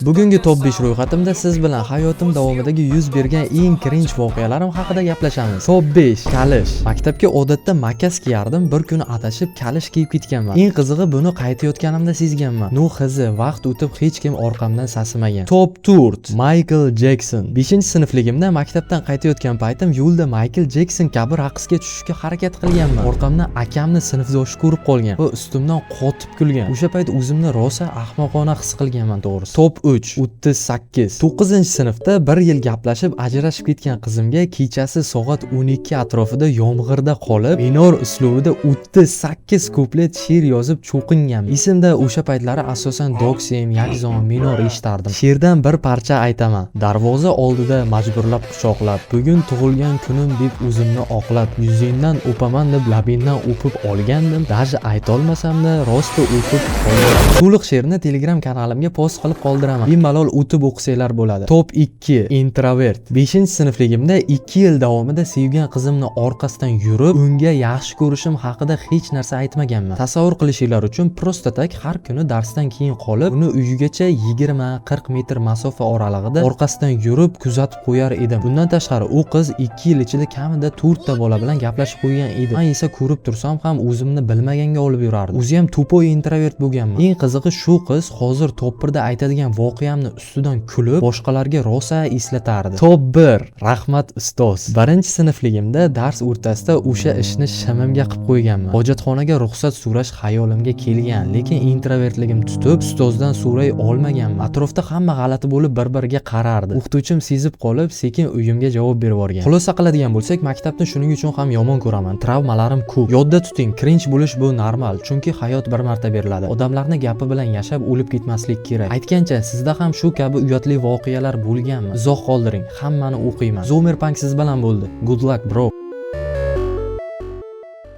Bugungi top 5 ro'yxatimda siz bilan hayotim davomidagi yuz bergan eng cringe voqealarim haqida gaplashamiz. Top 5. Kalish. Maktabga odatda makas kiyardim, bir kuni adashib kalish kiyib ketganman. Eng qizig'i buni qaytayotganimda sezganman. Nu xizi, vaqt o'tib hech kim orqamdan sasimagan. Top 4. Michael Jackson. 5-sinfligimda maktabdan qaytayotgan paytim yo'lda Michael Jackson kabi raqsga tushishga harakat qilganman. Orqamdan akamni sinfdoshi ko'rib qolgan va ustimdan qotib kulgan. O'sha payt o'zimni rosa ahmoqona his qilganman to'g'risi. Top 38. 9-sinfda bir yil gaplashib ajrashib ketgan qizimga kechasi soat 12 atrofida yomg'irda qolib, minor uslubida 38 kuplet she'r yozib cho'qinganman. Esimda o'sha paytlari asosan doksem, yakzon, minor eshitardim. She'rdan bir parcha aytaman. Darvoza oldida majburlab quchoqlab, bugun tug'ilgan kunim deb o'zimni oqlab, yuzingdan o'paman deb labingdan o'pib olgandim. Даже aytolmasam-da rosti o'pib qoldim. To'liq she'rni Telegram kanalimga post qilib qoldiraman. Bemalol o'tib o'qisanglar bo'ladi. Top 2. Introvert. 5-sinfligimda 2 yil davomida sevgan qizimni orqasidan yurib, unga yaxshi ko'rishim haqida hech narsa aytmaganman. Tasavvur qilishinglar uchun prosta tak har kuni darsdan keyin qolib, uni uyigacha 20-40 metr masofa oralig'ida orqasidan yurib kuzatib qo'yar edim. Bundan tashqari u qiz 2 yil ichida kamida 4 ta bola bilan gaplashib qo'ygan edi. Men esa ko'rib tursam ham o'zimni bilmaganga olib yurardim. O'zi ham to'poy introvert bo'lganman. Eng qizig'i shu qiz hozir top 1da aytadigan voqeamni ustidan kulib, boshqalarga rosa eslatardi. Top 1. Rahmat ustoz. 1-sinfligimda dars o'rtasida o'sha ishni shimimga qilib qo'yganman. Hojatxonaga ruxsat so'rash xayolimga kelgan, lekin introvertligim tutib, ustozdan so'ray olmaganman. Atrofda hamma g'alati bo'lib bir-biriga qarardi. O'qituvchim sezib qolib, sekin uyimga javob berib yuborgan. Xulosa qiladigan bo'lsak, maktabni shuning uchun ham yomon ko'raman. Travmalarim ko'p. Yodda tuting, cringe bo'lish bu normal, chunki hayot bir marta beriladi. Odamlarni gapi bilan yashab o'lib ketmaslik kerak. Aytgancha, sizda ham shu kabi uyatli voqealar bo'lganmi? Izoh qoldiring, hammani o'qiyman. Zomer Punk siz bilan bo'ldi. Good luck bro.